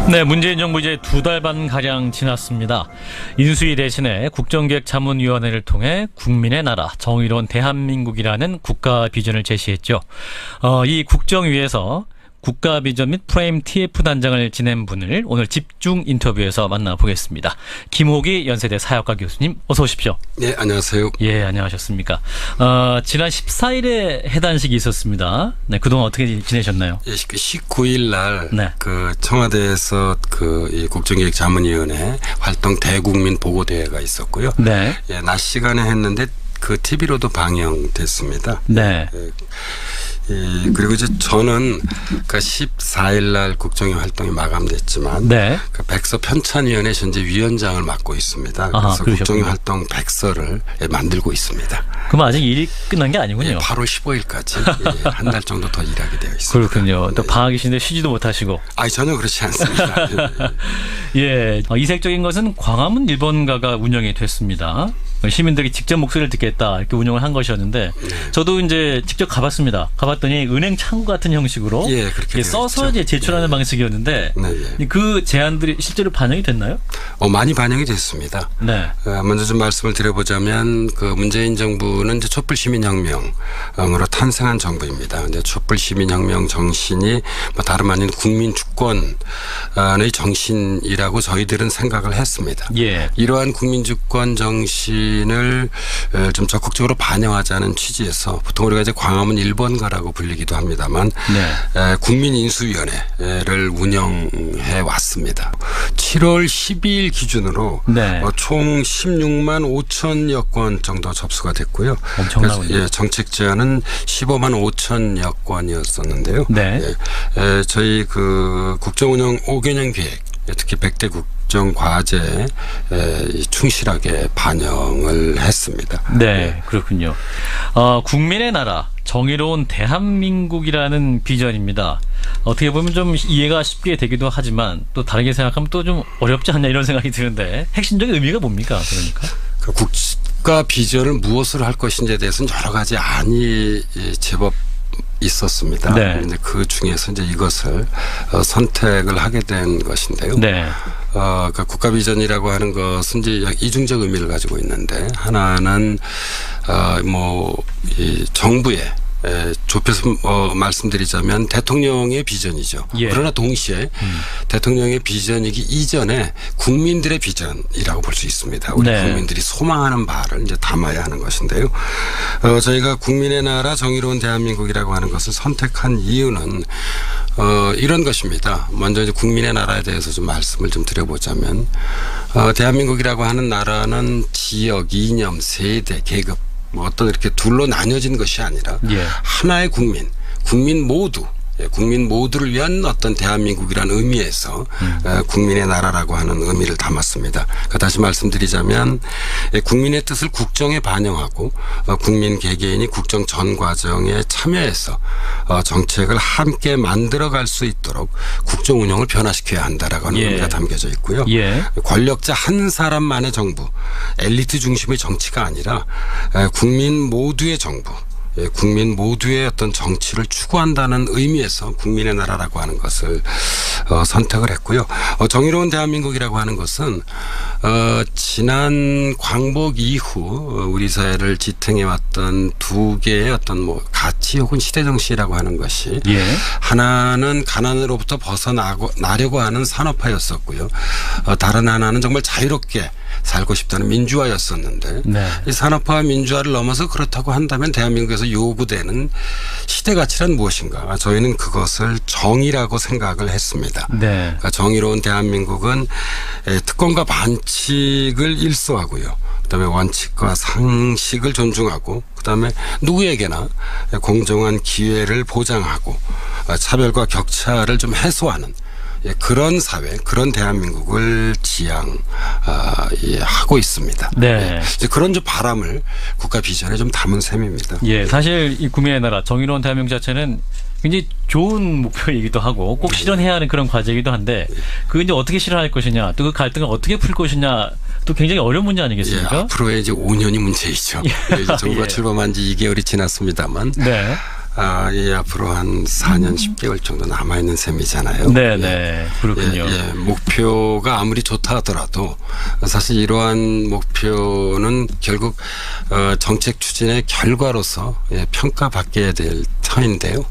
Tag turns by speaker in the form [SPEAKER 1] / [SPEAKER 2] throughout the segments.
[SPEAKER 1] 네, 문재인 정부 이제 2달 반 가량 지났습니다. 인수위 대신에 국정기획자문위원회를 통해 국민의 나라, 정의로운 대한민국이라는 국가 비전을 제시했죠. 이 국정위에서 국가 비전 및 프레임 TF 단장을 지낸 분을 오늘 집중 인터뷰에서 만나보겠습니다. 김호기 연세대 사학과 교수님, 어서 오십시오.
[SPEAKER 2] 네, 안녕하세요.
[SPEAKER 1] 예, 안녕하셨습니까. 지난 14일에 해단식이 있었습니다. 네, 그동안 어떻게 지내셨나요?
[SPEAKER 2] 예, 19일 날
[SPEAKER 1] 네.
[SPEAKER 2] 그 청와대에서 이 국정기획자문위원회 활동 대국민 보고대회가 있었고요.
[SPEAKER 1] 네.
[SPEAKER 2] 예, 낮 시간에 했는데 그 TV로도 방영됐습니다.
[SPEAKER 1] 네.
[SPEAKER 2] 예, 그리고 이제 저는 그 14일 날 국정위 활동이 마감됐지만
[SPEAKER 1] 네.
[SPEAKER 2] 그 백서 편찬위원회 현재 위원장을 맡고 있습니다. 그래서
[SPEAKER 1] 그러셨군요.
[SPEAKER 2] 국정위 활동 백서를 만들고 있습니다.
[SPEAKER 1] 그럼 아직 일이 끝난 게 아니군요.
[SPEAKER 2] 예, 8월 15일까지 한 달 정도 더 일하게 되어 있습니다.
[SPEAKER 1] 그렇군요. 또 방학이신데 쉬지도 못하시고.
[SPEAKER 2] 전혀 그렇지 않습니다.
[SPEAKER 1] 예, 이색적인 것은 광화문 1번가가 운영이 됐습니다. 시민들이 직접 목소리를 듣겠다 이렇게 운영을 한 것이었는데 저도 이제 직접 가봤습니다. 가봤더니 은행 창구 같은 형식으로
[SPEAKER 2] 예, 그렇게
[SPEAKER 1] 써서 이제 제출하는 방식이었는데 그 제안들이 실제로 반영이 됐나요?
[SPEAKER 2] 많이 반영이 됐습니다.
[SPEAKER 1] 네.
[SPEAKER 2] 먼저 좀 말씀을 드려보자면 그 문재인 정부는 이제 촛불 시민혁명으로 탄생한 정부입니다. 근데 촛불 시민혁명 정신이 뭐 다름 아닌 국민 주권의 정신이라고 저희들은 생각을 했습니다.
[SPEAKER 1] 예.
[SPEAKER 2] 이러한 국민 주권 정신을 좀 적극적으로 반영하자는 취지에서 보통 우리가 이제 광화문 1번가라고 불리기도 합니다만 국민인수위원회를 운영해 왔습니다. 7월 12일 기준으로
[SPEAKER 1] 네.
[SPEAKER 2] 총 16만 5천여 건 정도 접수가 됐고요.
[SPEAKER 1] 엄청나군요.
[SPEAKER 2] 예, 정책 제안은 15만 5천여 건이었었는데요.
[SPEAKER 1] 네.
[SPEAKER 2] 저희 그 국정운영 5개년 계획, 특히 100대 국정 과제에 충실하게 반영을 했습니다.
[SPEAKER 1] 네, 그렇군요. 국민의 나라, 정의로운 대한민국이라는 비전입니다. 어떻게 보면 좀 이해가 쉽게 되기도 하지만 또 다르게 생각하면 또 좀 어렵지 않냐 이런 생각이 드는데 핵심적인 의미가 뭡니까? 그러니까
[SPEAKER 2] 그 국가 비전을 무엇으로 할 것인지에 대해서는 여러 가지 안이 제법 있었습니다.
[SPEAKER 1] 네.
[SPEAKER 2] 그런데 그 중에서 이제 이것을 선택을 하게 된 것인데요.
[SPEAKER 1] 네.
[SPEAKER 2] 그러니까 국가 비전이라고 하는 것은 이제 이중적 의미를 가지고 있는데 하나는 이 정부의 좁혀서 말씀드리자면 대통령의 비전이죠.
[SPEAKER 1] 예.
[SPEAKER 2] 그러나 동시에 대통령의 비전이기 이전에 국민들의 비전이라고 볼 수 있습니다. 우리
[SPEAKER 1] 네.
[SPEAKER 2] 국민들이 소망하는 바를 이제 담아야 하는 것인데요. 저희가 국민의 나라 정의로운 대한민국이라고 하는 것을 선택한 이유는 이런 것입니다. 먼저 이제 국민의 나라에 대해서 좀 말씀을 좀 드려보자면 대한민국이라고 하는 나라는 지역, 이념, 세대, 계급 어떤 이렇게 둘로 나뉘어진 것이 아니라 하나의 국민 모두를 위한 어떤 대한민국이라는 의미에서 국민의 나라라고 하는 의미를 담았습니다. 그러니까 다시 말씀드리자면 국민의 뜻을 국정에 반영하고 국민 개개인이 국정 전 과정에 참여해서 정책을 함께 만들어갈 수 있도록 국정 운영을 변화시켜야 한다라고 하는 의미가 담겨져 있고요. 권력자 한 사람만의 정부, 엘리트 중심의 정치가 아니라 국민 모두의 정부, 국민 모두의 어떤 정치를 추구한다는 의미에서 국민의 나라라고 하는 것을 선택을 했고요. 정의로운 대한민국이라고 하는 것은 지난 광복 이후 우리 사회를 지탱해왔던 두 개의 어떤 가치 혹은 시대 정신이라고 하는 것이 하나는 가난으로부터 벗어나려고 하는 산업화였었고요. 다른 하나는 정말 자유롭게 살고 싶다는 민주화였었는데 이 산업화와 민주화를 넘어서 그렇다고 한다면 대한민국에서 요구되는 시대 가치란 무엇인가? 저희는 그것을 정의라고 생각을 했습니다. 그러니까 정의로운 대한민국은 특권과 반칙을 일소하고요. 그다음에 원칙과 상식을 존중하고 그다음에 누구에게나 공정한 기회를 보장하고 차별과 격차를 좀 해소하는 그런 사회, 그런 대한민국을 지향하고 있습니다. 이제 그런 좀 바람을 국가 비전에 좀 담은 셈입니다.
[SPEAKER 1] 사실 이 국민의 나라, 정의로운 대한민국 자체는 굉장히 좋은 목표이기도 하고 꼭 실현해야 하는 그런 과제이기도 한데 그게 이제 어떻게 실현할 것이냐, 또 그 갈등을 어떻게 풀 것이냐, 또 굉장히 어려운 문제 아니겠습니까?
[SPEAKER 2] 앞으로의 이제 5년이 문제이죠. 이제 정부가 출범한 지 2개월이 지났습니다만 이 앞으로 한 4년 10개월 정도 남아있는 셈이잖아요.
[SPEAKER 1] 네네. 그렇군요.
[SPEAKER 2] 목표가 아무리 좋다 하더라도 사실 이러한 목표는 결국 정책 추진의 결과로서 평가받게 될 터인데요.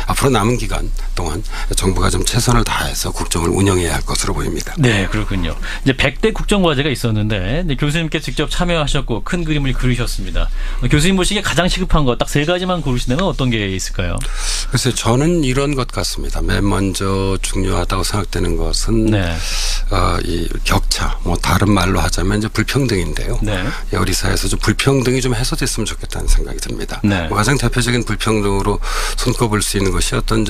[SPEAKER 2] 앞으로 남은 기간 동안 정부가 좀 최선을 다해서 국정을 운영해야 할 것으로 보입니다.
[SPEAKER 1] 네, 그렇군요. 이제 100대 국정과제가 있었는데 교수님께 직접 참여하셨고 큰 그림을 그리셨습니다. 교수님 보시기에 가장 시급한 거 딱 3가지만 고르시다면 어떤 게 있을까요?
[SPEAKER 2] 글쎄요, 저는 이런 것 같습니다. 맨 먼저 중요하다고 생각되는 것은 이 격차, 뭐 다른 말로 하자면 이제 불평등인데요. 우리 사회에서 좀 불평등이 좀 해소됐으면 좋겠다는 생각이 듭니다. 뭐 가장 대표적인 불평등으로 손꼽을 수 있는 것이 어떤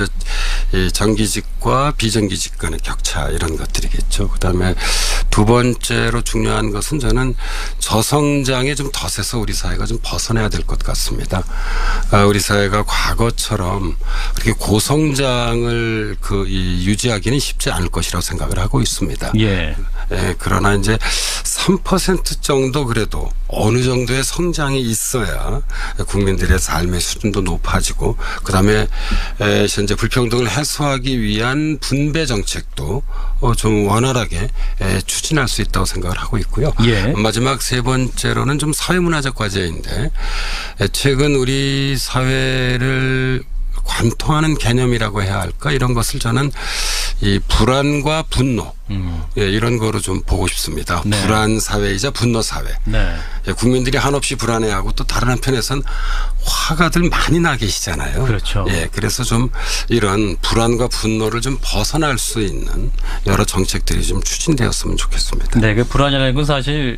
[SPEAKER 2] 이 정규직과 비정규직 간의 격차 이런 것들이겠죠. 그다음에 두 번째로 중요한 것은 저는 저성장의 좀 덫에서 우리 사회가 좀 벗어나야 될 것 같습니다. 우리 사회가 과거처럼 그렇게 고성장을 유지하기는 쉽지 않을 것이라고 생각을 하고 있습니다. 그러나 이제 3% 정도 그래도 어느 정도의 성장이 있어야 국민들의 삶의 수준도 높아지고 그다음에 현재 불평등을 해소하기 위한 분배 정책도 좀 원활하게 추진할 수 있다고 생각을 하고 있고요. 마지막 3번째로는 좀 사회문화적 과제인데 최근 우리 사회를 관통하는 개념이라고 해야 할까 이런 것을 저는 이 불안과 분노 이런 거로 좀 보고 싶습니다. 불안 사회이자 분노 사회. 국민들이 한없이 불안해하고 또 다른 한편에선 화가들 많이 나 계시잖아요.
[SPEAKER 1] 그렇죠.
[SPEAKER 2] 그래서 좀 이런 불안과 분노를 좀 벗어날 수 있는 여러 정책들이 좀 추진되었으면 좋겠습니다.
[SPEAKER 1] 그 불안이라는 건 사실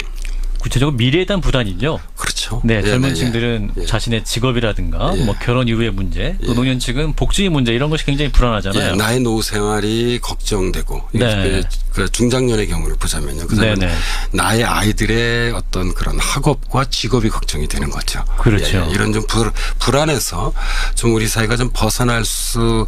[SPEAKER 1] 구체적으로 미래에 대한 불안이죠.
[SPEAKER 2] 그렇죠.
[SPEAKER 1] 젊은 층들은 자신의 직업이라든가 뭐 결혼 이후의 문제, 또 노년층은 복지의 문제 이런 것이 굉장히 불안하잖아요.
[SPEAKER 2] 나의 노후 생활이 걱정되고 그 중장년의 경우를 보자면요. 그다음에 나의 아이들의 어떤 그런 학업과 직업이 걱정이 되는 거죠.
[SPEAKER 1] 그렇죠.
[SPEAKER 2] 이런 좀 불안해서 좀 우리 사회가 좀 벗어날 수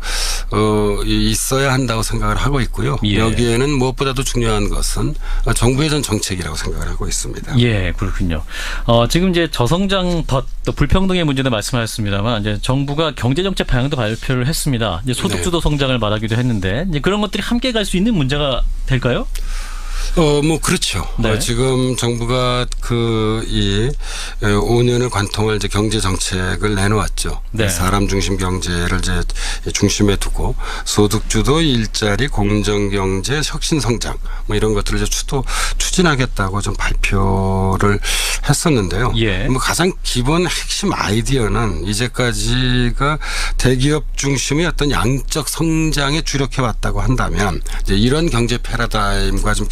[SPEAKER 2] 있어야 한다고 생각을 하고 있고요. 여기에는 무엇보다도 중요한 것은 정부의 전 정책이라고 생각을 하고 있습니다.
[SPEAKER 1] 그렇군요. 지금 이제 저성장 덫, 또 불평등의 문제도 말씀하셨습니다만 이제 정부가 경제정책 방향도 발표를 했습니다. 이제 소득주도 성장을 말하기도 했는데 이제 그런 것들이 함께 갈 수 있는 문제가 될까요?
[SPEAKER 2] 뭐 그렇죠. 지금 정부가 이 5년을 관통할 이제 경제 정책을 내놓았죠. 사람 중심 경제를 이제 중심에 두고 소득주도 일자리 공정 경제 혁신 성장 뭐 이런 것들을 이제 추진하겠다고 좀 발표를 했었는데요. 뭐 가장 기본 핵심 아이디어는 이제까지가 대기업 중심의 어떤 양적 성장에 주력해 왔다고 한다면 이제 이런 경제 패러다임과 좀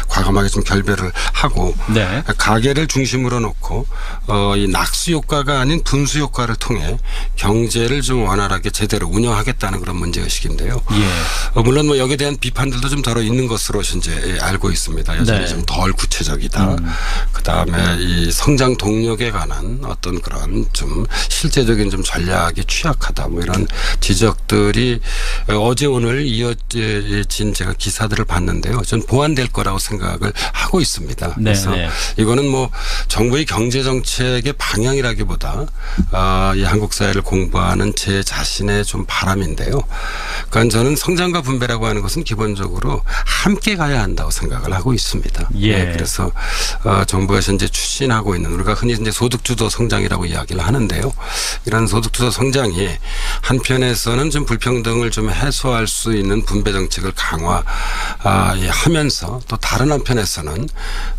[SPEAKER 2] 과감하게 좀 결별을 하고 가계를 중심으로 놓고 이 낙수 효과가 아닌 분수 효과를 통해 경제를 좀 원활하게 제대로 운영하겠다는 그런 문제의식인데요. 물론 뭐 여기에 대한 비판들도 좀 덜어 있는 것으로 현재 알고 있습니다. 여전히 좀 덜 구체적이다. 그다음에 이 성장 동력에 관한 어떤 그런 좀 실제적인 좀 전략이 취약하다. 뭐 이런 지적들이 어제 오늘 이어진 제가 기사들을 봤는데요. 전 보완될 거라고 생각을 하고 있습니다. 그래서 이거는 뭐 정부의 경제 정책의 방향이라기보다 이 한국 사회를 공부하는 제 자신의 좀 바람인데요. 그러니까 저는 성장과 분배라고 하는 것은 기본적으로 함께 가야 한다고 생각을 하고 있습니다. 그래서 정부가 현재 추진하고 있는 우리가 흔히 이제 소득주도 성장이라고 이야기를 하는데요. 이런 소득주도 성장이 한편에서는 좀 불평등을 좀 해소할 수 있는 분배 정책을 강화하면서 또 다른 한편에서는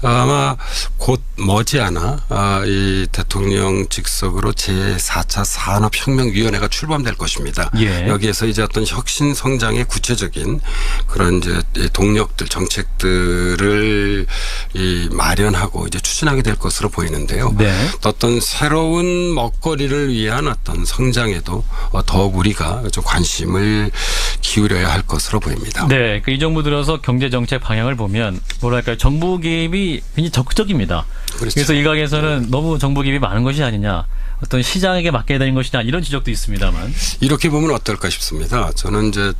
[SPEAKER 2] 아마 곧 머지않아 이 대통령 직속으로 제4차 산업혁명위원회가 출범될 것입니다. 여기에서 이제 어떤 혁신 성장의 구체적인 그런 이제 동력들 정책들을 마련하고 이제 추진하게 될 것으로 보이는데요. 또 어떤 새로운 먹거리를 위한 어떤 성장에도 더욱 우리가 좀 관심을 기울여야 할 것으로 보입니다.
[SPEAKER 1] 이 정부 들어서 경제 정책 방향을 보면 뭐랄까요, 정부 개입이 굉장히 적극적입니다. 그래서 일각에서는 너무 정부 개입이 많은 것이 아니냐. 어떤 시장에게 맡겨야 되는 것이냐 이런 지적도 있습니다만.
[SPEAKER 2] 이렇게 보면 어떨까 싶습니다. 저는 이제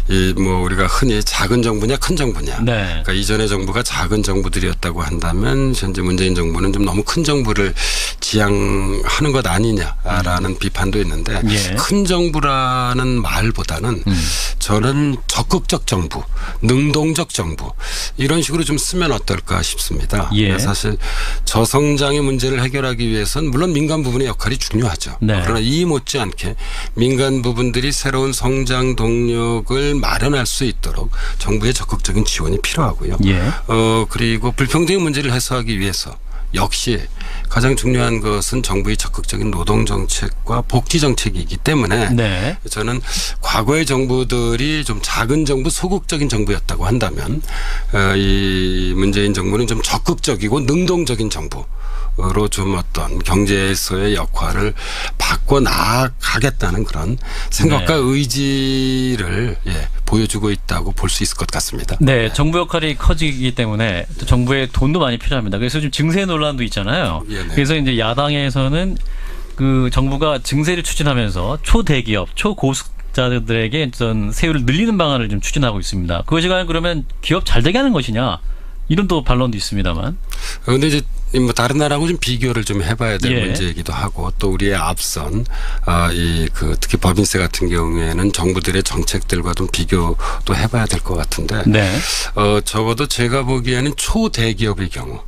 [SPEAKER 2] 이 뭐 우리가 흔히 작은 정부냐 큰 정부냐.
[SPEAKER 1] 네.
[SPEAKER 2] 그러니까 이전의 정부가 작은 정부들이었다고 한다면 현재 문재인 정부는 좀 너무 큰 정부를 지향하는 것 아니냐라는 비판도 있는데
[SPEAKER 1] 예.
[SPEAKER 2] 큰 정부라는 말보다는 저는 적극적 정부, 능동적 정부 이런 식으로 좀 쓰면 어떨까 싶습니다.
[SPEAKER 1] 예.
[SPEAKER 2] 사실 저성장의 문제를 해결하기 위해서는 물론 민간 부분의 역할이 중요하죠.
[SPEAKER 1] 네.
[SPEAKER 2] 그러나 이 못지않게 민간 부분들이 새로운 성장 동력을 마련할 수 있도록 정부의 적극적인 지원이 필요하고요.
[SPEAKER 1] 예.
[SPEAKER 2] 그리고 불평등의 문제를 해소하기 위해서 역시 가장 중요한 것은 정부의 적극적인 노동 정책과 복지 정책이기 때문에
[SPEAKER 1] 네.
[SPEAKER 2] 저는 과거의 정부들이 좀 작은 정부, 소극적인 정부였다고 한다면 이 문재인 정부는 좀 적극적이고 능동적인 정부로 좀 어떤 경제에서의 역할을 바꿔 나가겠다는 그런 생각과
[SPEAKER 1] 네.
[SPEAKER 2] 의지를 보여주고 있다고 볼 수 있을 것 같습니다.
[SPEAKER 1] 네, 정부 역할이 커지기 때문에 또 정부의 돈도 많이 필요합니다. 그래서 지금 증세 논란도 있잖아요.
[SPEAKER 2] 예, 네.
[SPEAKER 1] 그래서 이제 야당에서는 그 정부가 증세를 추진하면서 초대기업, 초고속자들에게 어떤 세율을 늘리는 방안을 좀 추진하고 있습니다. 그것이 과연 그러면 기업 잘 되게 하는 것이냐? 이런 또 반론도 있습니다만.
[SPEAKER 2] 그런데 이제 뭐 다른 나라하고 좀 비교를 좀 해봐야 될
[SPEAKER 1] 예.
[SPEAKER 2] 문제이기도 하고 또 우리의 앞선 이 그 특히 법인세 같은 경우에는 정부들의 정책들과 좀 비교도 해봐야 될 것 같은데
[SPEAKER 1] 네.
[SPEAKER 2] 적어도 제가 보기에는 초대기업의 경우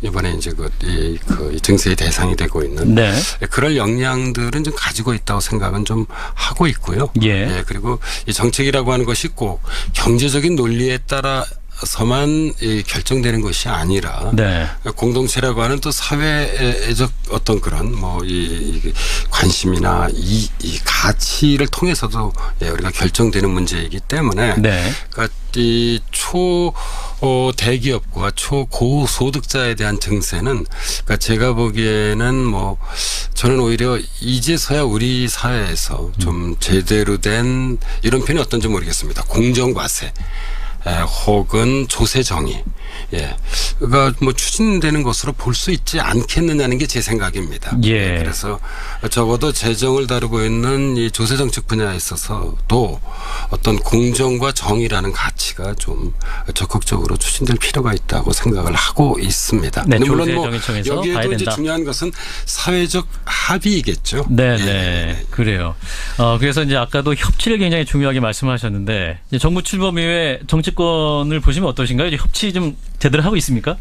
[SPEAKER 2] 이번에 이제 이 증세의 대상이 되고 있는
[SPEAKER 1] 네.
[SPEAKER 2] 그럴 역량들은 좀 가지고 있다고 생각은 좀 하고 있고요.
[SPEAKER 1] 예.
[SPEAKER 2] 그리고 이 정책이라고 하는 것이 꼭 경제적인 논리에 따라 서만 결정되는 것이 아니라
[SPEAKER 1] 네.
[SPEAKER 2] 공동체라고 하는 또 사회적 어떤 그런 뭐 이 관심이나 이 가치를 통해서도 우리가 결정되는 문제이기 때문에
[SPEAKER 1] 네.
[SPEAKER 2] 그러니까 이 대기업과 초고소득자에 대한 증세는 그러니까 제가 보기에는 뭐 저는 오히려 이제서야 우리 사회에서 좀 제대로 된 이런 표현이 어떤지 모르겠습니다. 공정과세. 혹은 조세정의, 가 뭐 추진되는 것으로 볼 수 있지 않겠느냐는 게 제 생각입니다.
[SPEAKER 1] 예.
[SPEAKER 2] 그래서 적어도 재정을 다루고 있는 이 조세정책 분야에 있어서도 어떤 공정과 정의라는 가치가 좀 적극적으로 추진될 필요가 있다고 생각을 하고 있습니다.
[SPEAKER 1] 네,
[SPEAKER 2] 물론 뭐
[SPEAKER 1] 조세정의청에서
[SPEAKER 2] 여기에도
[SPEAKER 1] 봐야
[SPEAKER 2] 이제
[SPEAKER 1] 된다.
[SPEAKER 2] 중요한 것은 사회적 합의이겠죠.
[SPEAKER 1] 네, 네. 그래요. 그래서 이제 아까도 협치를 굉장히 중요하게 말씀하셨는데 이제 정부 출범 이후에 정치권을 보시면 어떠신가요? 이제 협치 좀 제대로 하고 있습니까?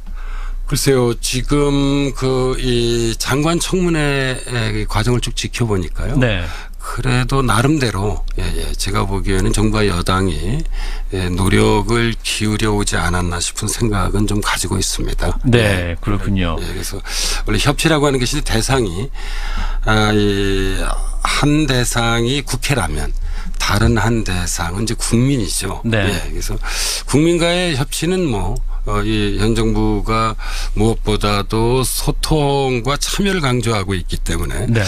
[SPEAKER 2] 글쎄요, 지금 이 장관 청문회 과정을 쭉 지켜보니까요.
[SPEAKER 1] 네.
[SPEAKER 2] 그래도 나름대로 제가 보기에는 정부와 여당이 노력을 기울여 오지 않았나 싶은 생각은 좀 가지고 있습니다.
[SPEAKER 1] 네, 그렇군요.
[SPEAKER 2] 그래서 원래 협치라고 하는 것이 대상이 한 대상이 국회라면 다른 한 대상은 이제 국민이죠.
[SPEAKER 1] 네.
[SPEAKER 2] 그래서 국민과의 협치는 이 현 정부가 무엇보다도 소통과 참여를 강조하고 있기 때문에
[SPEAKER 1] 네.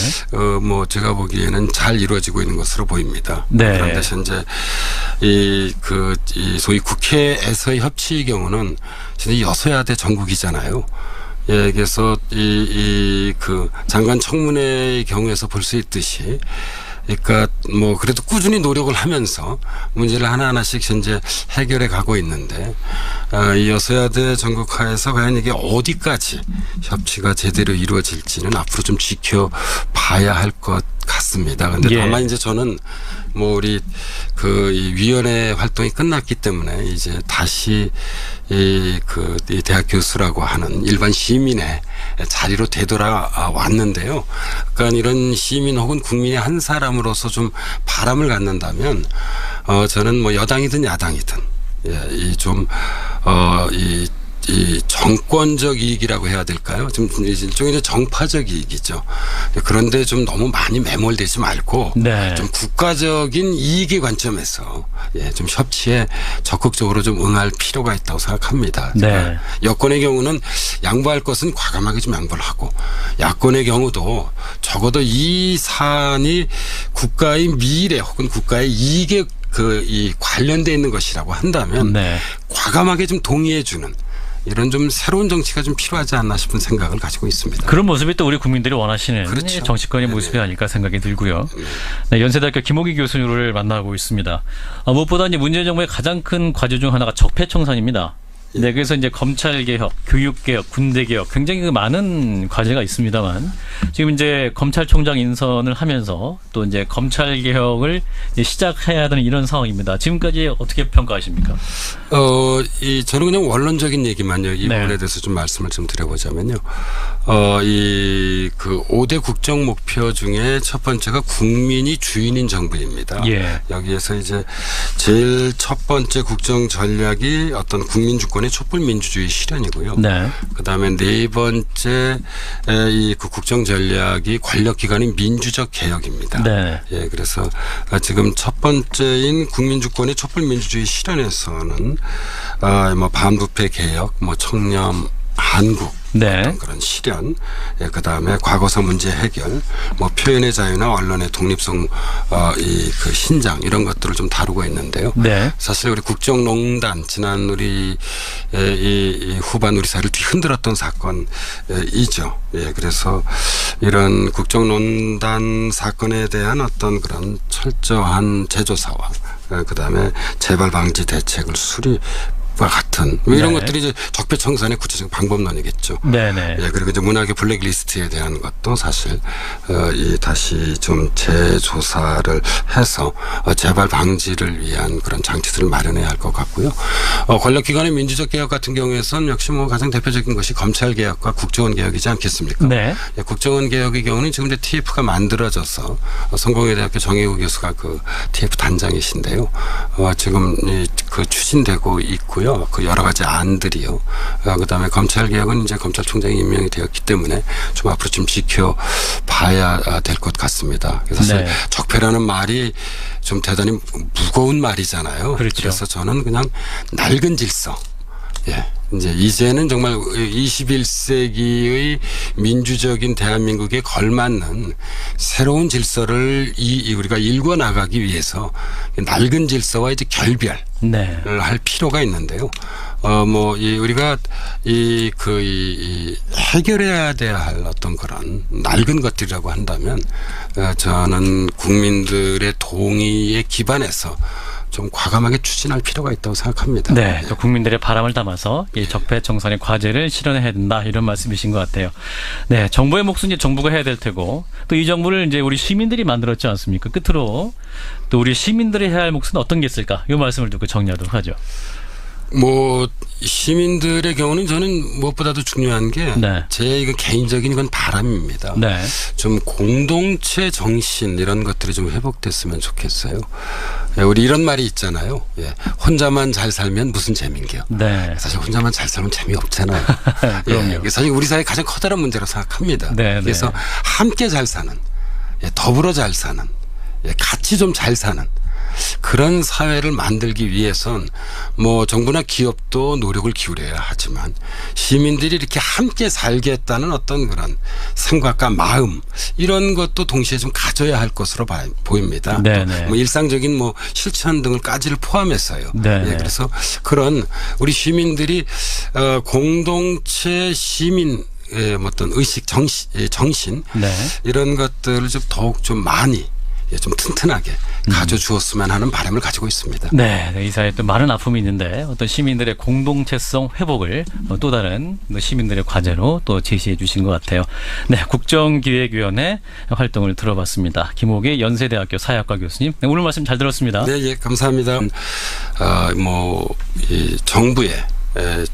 [SPEAKER 2] 제가 보기에는 잘 이루어지고 있는 것으로 보입니다.
[SPEAKER 1] 네.
[SPEAKER 2] 그런데 이제 이 소위 국회에서의 협치의 경우는 진짜 여소야대 전국이잖아요. 그래서 그 장관 청문회의 경우에서 볼 수 있듯이 그러니까 그래도 꾸준히 노력을 하면서 문제를 하나하나씩 현재 해결해 가고 있는데 이 여소야대 전국화에서 과연 이게 어디까지 협치가 제대로 이루어질지는 앞으로 좀 지켜봐야 할 것 같습니다. 그런데 다만 이제 저는 우리 이 위원회 활동이 끝났기 때문에 이제 다시 이 대학 교수라고 하는 일반 시민의 자리로 되돌아왔는데요. 그러니까 이런 시민 혹은 국민의 한 사람으로서 좀 바람을 갖는다면 저는 여당이든 야당이든 이 정권적 이익이라고 해야 될까요? 좀 일종의 정파적 이익이죠. 그런데 좀 너무 많이 매몰되지 말고
[SPEAKER 1] 네.
[SPEAKER 2] 좀 국가적인 이익의 관점에서 좀 협치에 적극적으로 좀 응할 필요가 있다고 생각합니다.
[SPEAKER 1] 네.
[SPEAKER 2] 여권의 경우는 양보할 것은 과감하게 좀 양보를 하고 야권의 경우도 적어도 이 사안이 국가의 미래 혹은 국가의 이익에 이 관련되어 있는 것이라고 한다면
[SPEAKER 1] 네.
[SPEAKER 2] 과감하게 좀 동의해 주는 이런 좀 새로운 정치가 좀 필요하지 않나 싶은 생각을 가지고 있습니다.
[SPEAKER 1] 그런 모습이 또 우리 국민들이 원하시는
[SPEAKER 2] 그렇죠.
[SPEAKER 1] 정치권의
[SPEAKER 2] 네네.
[SPEAKER 1] 모습이 아닐까 생각이 들고요. 네, 연세대학교 김호기 교수를 만나고 있습니다. 무엇보다 이제 문재인 정부의 가장 큰 과제 중 하나가 적폐청산입니다. 네, 그래서 이제 검찰 개혁, 교육 개혁, 군대 개혁 굉장히 많은 과제가 있습니다만 지금 이제 검찰총장 인선을 하면서 또 이제 검찰 개혁을 이제 시작해야 되는 이런 상황입니다. 지금까지 어떻게 평가하십니까?
[SPEAKER 2] 저는 그냥 원론적인 얘기만요. 이
[SPEAKER 1] 네.
[SPEAKER 2] 부분에 대해서 좀 말씀을 좀 드려보자면요. 그 5대 국정 목표 중에 첫 번째가 국민이 주인인 정부입니다.
[SPEAKER 1] 예.
[SPEAKER 2] 여기에서 이제 제일 첫 번째 국정 전략이 어떤 국민 주권의 촛불 민주주의 실현이고요.
[SPEAKER 1] 네.
[SPEAKER 2] 그다음에 네 번째 그 국정 전략이 권력 기관의 민주적 개혁입니다.
[SPEAKER 1] 네.
[SPEAKER 2] 예, 그래서 지금 첫 번째인 국민 주권의 촛불 민주주의 실현에서는 뭐 반부패 개혁, 뭐 청렴 한국
[SPEAKER 1] 네.
[SPEAKER 2] 어떤 그런 실현, 예, 그다음에 과거사 문제 해결, 뭐 표현의 자유나 언론의 독립성, 그 신장 이런 것들을 좀 다루고 있는데요.
[SPEAKER 1] 네.
[SPEAKER 2] 사실 우리 국정농단 지난 우리 이 후반 우리 사회를 뒤흔들었던 사건이죠. 예, 그래서 이런 국정농단 사건에 대한 어떤 그런 철저한 재조사와 그다음에 재발 방지 대책을 수립과 같은 이런
[SPEAKER 1] 네.
[SPEAKER 2] 것들이 이제 적폐청산의 구체적 방법론이겠죠.
[SPEAKER 1] 네네.
[SPEAKER 2] 예, 그리고 이제 문학의 블랙리스트에 대한 것도 사실 이 다시 좀 재조사를 해서 재발 방지를 위한 그런 장치들을 마련해야 할 것 같고요. 권력기관의 민주적 개혁 같은 경우에선 역시 뭐 가장 대표적인 것이 검찰 개혁과 국정원 개혁이지 않겠습니까?
[SPEAKER 1] 네.
[SPEAKER 2] 예, 국정원 개혁의 경우는 지금 이제 TF가 만들어져서 성공회대학교 정혜우 교수가 그 TF 단장이신데요. 지금 그 추진되고 있고요. 그 여러 가지 안들이요. 그다음에 검찰 개혁은 이제 검찰총장이 임명이 되었기 때문에 좀 앞으로 좀 지켜봐야 될 것 같습니다. 그래서 사실
[SPEAKER 1] 네.
[SPEAKER 2] 적폐라는 말이 좀 대단히 무거운 말이잖아요.
[SPEAKER 1] 그렇죠.
[SPEAKER 2] 그래서 저는 그냥 낡은 질서. 예. 이제는 정말 21세기의 민주적인 대한민국에 걸맞는 새로운 질서를 우리가 일궈 나가기 위해서 낡은 질서와 이제 결별을
[SPEAKER 1] 네.
[SPEAKER 2] 할 필요가 있는데요. 우리가 해결해야 돼야 할 어떤 그런 낡은 것들이라고 한다면 저는 국민들의 동의에 기반해서 좀 과감하게 추진할 필요가 있다고 생각합니다.
[SPEAKER 1] 네, 또 국민들의 바람을 담아서 이 적폐청산의 과제를 실현해야 된다 이런 말씀이신 것 같아요. 네, 정부의 몫은 이제 정부가 해야 될 테고 또 이 정부를 이제 우리 시민들이 만들었지 않습니까? 끝으로 또 우리 시민들이 해야 할 몫은 어떤 게 있을까? 이 말씀을 듣고 정리하도록 하죠.
[SPEAKER 2] 시민들의 경우는 저는 무엇보다도 중요한 게
[SPEAKER 1] 네.
[SPEAKER 2] 제 이거 개인적인 건 바람입니다.
[SPEAKER 1] 네.
[SPEAKER 2] 좀 공동체 정신 이런 것들이 좀 회복됐으면 좋겠어요. 예, 우리 이런 말이 있잖아요. 예, 혼자만 잘 살면 무슨 재민게요.
[SPEAKER 1] 네.
[SPEAKER 2] 사실 혼자만 잘 살면 재미없잖아요.
[SPEAKER 1] 그럼요.
[SPEAKER 2] 예, 사실 우리 사회 가장 커다란 문제라고 생각합니다.
[SPEAKER 1] 네, 네.
[SPEAKER 2] 그래서 함께 잘 사는, 더불어 잘 사는, 같이 좀 잘 사는 그런 사회를 만들기 위해선 정부나 기업도 노력을 기울여야 하지만 시민들이 이렇게 함께 살겠다는 어떤 그런 생각과 마음 이런 것도 동시에 좀 가져야 할 것으로 보입니다.
[SPEAKER 1] 네네.
[SPEAKER 2] 일상적인 실천 등을까지를 포함해서요.
[SPEAKER 1] 네네.
[SPEAKER 2] 예, 그래서 그런 우리 시민들이 공동체 시민 어떤 의식 정신
[SPEAKER 1] 네.
[SPEAKER 2] 이런 것들을 좀 더욱 좀 많이 좀 튼튼하게 가져주었으면 하는 바람을 가지고 있습니다.
[SPEAKER 1] 네, 이 사회에 또 많은 아픔이 있는데 어떤 시민들의 공동체성 회복을 또 다른 시민들의 과제로 또 제시해 주신 것 같아요. 네, 국정기획위원회 활동을 들어봤습니다. 김호기 연세대학교 사회학과 교수님, 네, 오늘 말씀 잘 들었습니다.
[SPEAKER 2] 네, 예, 감사합니다. 이 정부의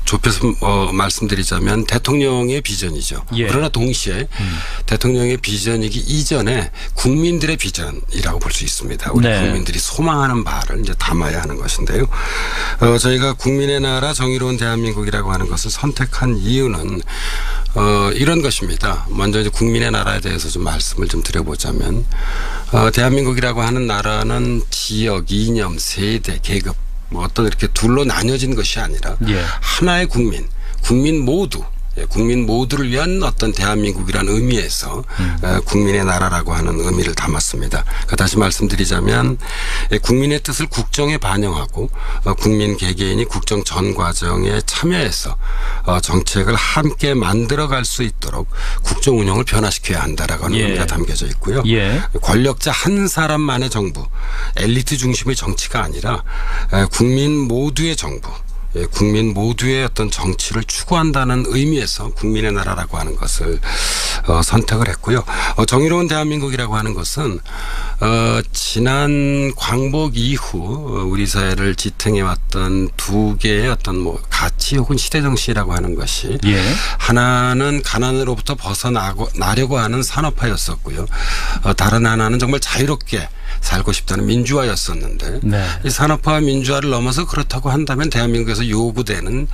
[SPEAKER 2] 좁혀서 말씀드리자면 대통령의 비전이죠.
[SPEAKER 1] 예.
[SPEAKER 2] 그러나 동시에 대통령의 비전이기 이전에 국민들의 비전이라고 볼 수 있습니다. 우리
[SPEAKER 1] 네.
[SPEAKER 2] 국민들이 소망하는 바를 이제 담아야 하는 것인데요. 저희가 국민의 나라 정의로운 대한민국이라고 하는 것을 선택한 이유는 이런 것입니다. 먼저 이제 국민의 나라에 대해서 좀 말씀을 좀 드려보자면 대한민국이라고 하는 나라는 지역, 이념, 세대, 계급 어떤 이렇게 둘로 나뉘어진 것이 아니라
[SPEAKER 1] 예.
[SPEAKER 2] 하나의 국민 모두 국민 모두를 위한 어떤 대한민국이라는 의미에서 국민의 나라라고 하는 의미를 담았습니다. 그러니까 다시 말씀드리자면 국민의 뜻을 국정에 반영하고 국민 개개인이 국정 전 과정에 참여해서 정책을 함께 만들어갈 수 있도록 국정 운영을 변화시켜야 한다라고 하는 의미가 담겨져 있고요. 권력자 한 사람만의 정부, 엘리트 중심의 정치가 아니라 국민 모두의 정부, 국민 모두의 어떤 정치를 추구한다는 의미에서 국민의 나라라고 하는 것을 선택을 했고요. 정의로운 대한민국이라고 하는 것은 지난 광복 이후 우리 사회를 지탱해왔던 두 개의 어떤 가치 혹은 시대정신이라고 하는 것이 하나는 가난으로부터 벗어나려고 하는 산업화였었고요. 다른 하나는 정말 자유롭게 살고 싶다는 민주화였었는데 이 산업화와 민주화를 넘어서 그렇다고 한다면 대한민국에서 요구되는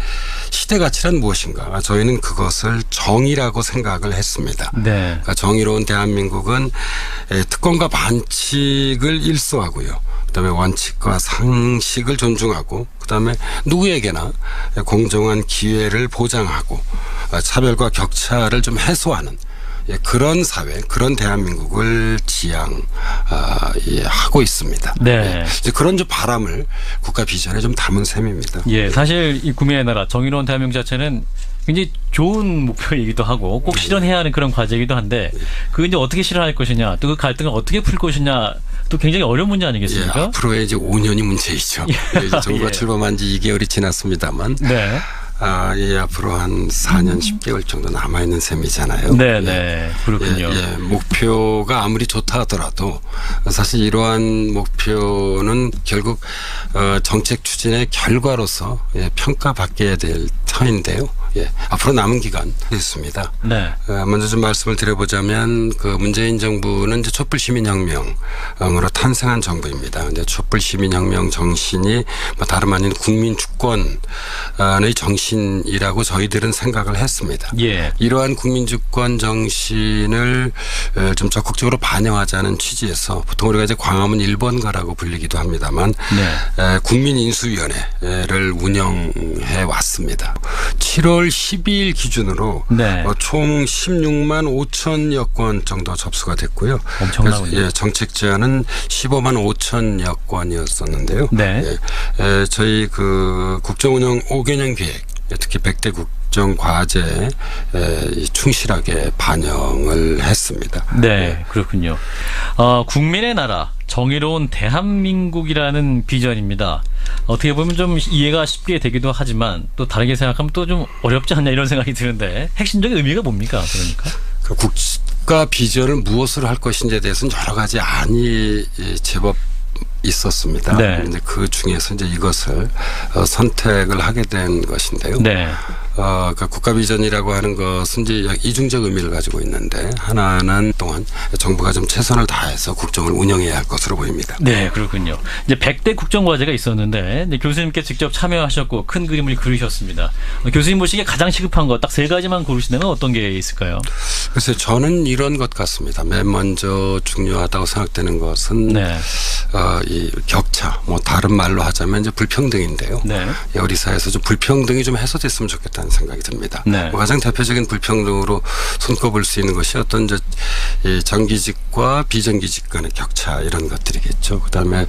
[SPEAKER 2] 시대 가치란 무엇인가? 저희는 그것을 정의라고 생각을 했습니다. 그러니까 정의로운 대한민국은 특권과 반칙을 일소하고요. 그다음에 원칙과 상식을 존중하고 그다음에 누구에게나 공정한 기회를 보장하고 차별과 격차를 좀 해소하는 그런 사회, 그런 대한민국을 지향하고 있습니다. 이제 그런 좀 바람을 국가 비전에 좀 담은 셈입니다.
[SPEAKER 1] 사실 이 국민의 나라, 정의로운 대한민국 자체는 굉장히 좋은 목표이기도 하고 꼭 실현해야 하는 그런 과제이기도 한데 그걸 이제 어떻게 실현할 것이냐, 또 그 갈등을 어떻게 풀 것이냐, 또 굉장히 어려운 문제 아니겠습니까?
[SPEAKER 2] 앞으로의 이제 5년이 문제이죠. 이제 정부가 출범한 지 2개월이 지났습니다만. 앞으로 한 4년 10개월 정도 남아있는 셈이잖아요.
[SPEAKER 1] 그렇군요.
[SPEAKER 2] 목표가 아무리 좋다 하더라도 사실 이러한 목표는 결국 정책 추진의 결과로서 평가받게 될 터인데요. 앞으로 남은 기간 있습니다. 먼저 좀 말씀을 드려보자면 그 문재인 정부는 이제 촛불 시민혁명으로 탄생한 정부입니다. 근데 촛불 시민혁명 정신이 다름 아닌 국민 주권의 정신이라고 저희들은 생각을 했습니다. 이러한 국민 주권 정신을 좀 적극적으로 반영하자는 취지에서 보통 우리가 이제 광화문 1번가라고 불리기도 합니다만 국민인수위원회를 운영해 왔습니다. 7월 12일 기준으로 총 16만 5천여 건 정도 접수가 됐고요.
[SPEAKER 1] 엄청나군요.
[SPEAKER 2] 정책 제안은 15만 5천여 건이었었는데요. 저희 그 국정운영 5개년 계획, 특히 100대 국정 과제에 충실하게 반영을 했습니다.
[SPEAKER 1] 그렇군요. 국민의 나라, 정의로운 대한민국이라는 비전입니다. 어떻게 보면 좀 이해가 쉽게 되기도 하지만 또 다르게 생각하면 또 좀 어렵지 않냐 이런 생각이 드는데 핵심적인 의미가 뭡니까? 그러니까
[SPEAKER 2] 그 국가 비전을 무엇으로 할 것인지에 대해서는 여러 가지 안이 제법 있었습니다. 그런데 그 중에서 이제 이것을 선택을 하게 된 것인데요. 그러니까 국가 비전이라고 하는 것은 이제 이중적 의미를 가지고 있는데 하나는 동안 정부가 좀 최선을 다해서 국정을 운영해야 할 것으로 보입니다.
[SPEAKER 1] 그렇군요. 이제 100대 국정 과제가 있었는데 이제 교수님께 직접 참여하셨고 큰 그림을 그리셨습니다. 교수님 보시기에 가장 시급한 것 딱 3가지만 고르시다면 어떤 게 있을까요?
[SPEAKER 2] 글쎄 저는 이런 것 같습니다. 맨 먼저 중요하다고 생각되는 것은 이 격차, 다른 말로 하자면 이제 불평등인데요. 우리 사회에서 좀 불평등이 좀 해소됐으면 좋겠다는 생각이 듭니다. 가장 대표적인 불평등으로 손꼽을 수 있는 것이 어떤 이제 정규직과 비정규직 간의 격차 이런 것들이겠죠. 그다음에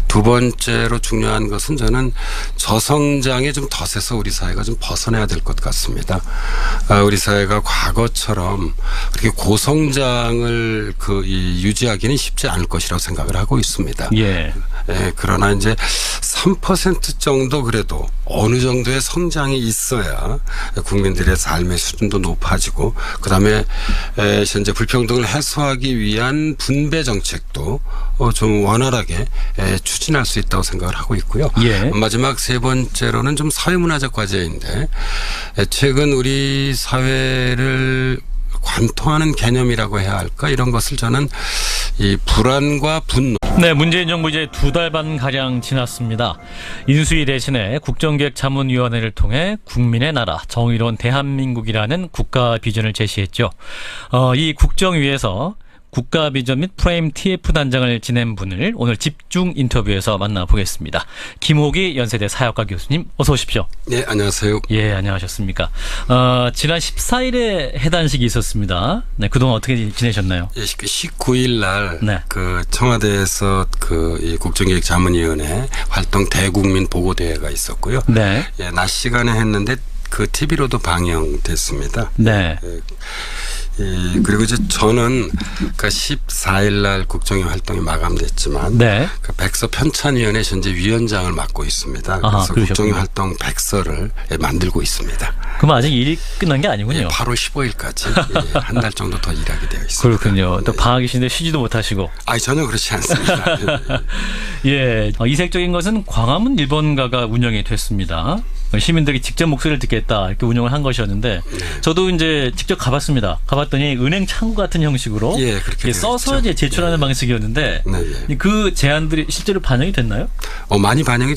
[SPEAKER 2] 두 번째로 중요한 것은 저는 저성장의 좀 덫에서 우리 사회가 좀 벗어나야 될 것 같습니다. 우리 사회가 과거처럼 그렇게 고성장을 유지하기는 쉽지 않을 것이라고 생각을 하고 있습니다. 그러나 이제 3% 정도 그래도 어느 정도의 성장이 있어야 국민들의 삶의 수준도 높아지고 그다음에 현재 불평등을 해소하기 위한 분배 정책도 좀 원활하게 추진할 수 있다고 생각을 하고 있고요. 마지막 3번째로는 좀 사회문화적 과제인데 최근 우리 사회를 관통하는 개념이라고 해야 할까 이런 것을 저는 이 불안과 분노.
[SPEAKER 1] 문재인 정부 이제 2달 반 가량 지났습니다. 인수위 대신에 국정기획자문위원회를 통해 국민의 나라, 정의로운 대한민국이라는 국가 비전을 제시했죠. 이 국정위에서 국가비전 및 프레임 TF 단장을 지낸 분을 오늘 집중 인터뷰에서 만나보겠습니다. 김호기 연세대 사역과 교수님 어서 오십시오.
[SPEAKER 2] 네, 안녕하세요.
[SPEAKER 1] 예, 안녕하셨습니까. 지난 14일에 해단식이 있었습니다. 네, 그동안 어떻게 지내셨나요?
[SPEAKER 2] 예, 19일 날
[SPEAKER 1] 네.
[SPEAKER 2] 그 청와대에서 이 국정기획자문위원회 활동 대국민 보고대회가 있었고요.
[SPEAKER 1] 네.
[SPEAKER 2] 예, 낮 시간에 했는데 그 TV로도 방영됐습니다.
[SPEAKER 1] 네.
[SPEAKER 2] 그리고 이제 저는 그 14일 날 국정위 활동이 마감됐지만
[SPEAKER 1] 네.
[SPEAKER 2] 그 백서 편찬위원회 현재 위원장을 맡고 있습니다.
[SPEAKER 1] 아하,
[SPEAKER 2] 그래서
[SPEAKER 1] 그러셨군요.
[SPEAKER 2] 국정위 활동 백서를 만들고 있습니다.
[SPEAKER 1] 그럼 아직 일이 끝난 게 아니군요.
[SPEAKER 2] 8월 15일까지 한 달 정도 더 일하게 되어 있습니다.
[SPEAKER 1] 그렇군요. 또
[SPEAKER 2] 네.
[SPEAKER 1] 방학이신데 쉬지도 못하시고.
[SPEAKER 2] 아니 전혀 그렇지 않습니다.
[SPEAKER 1] 예, 이색적인 것은 광화문 1번가가 운영이 됐습니다. 시민들이 직접 목소리를 듣겠다 이렇게 운영을 한 것이었는데 저도 이제 직접 가봤습니다. 가봤더니 은행 창구 같은 형식으로
[SPEAKER 2] 예, 그렇게 되어
[SPEAKER 1] 써서
[SPEAKER 2] 있죠.
[SPEAKER 1] 이제 제출하는 방식이었는데
[SPEAKER 2] 네, 예.
[SPEAKER 1] 그 제안들이 실제로 반영이 됐나요?
[SPEAKER 2] 많이 반영이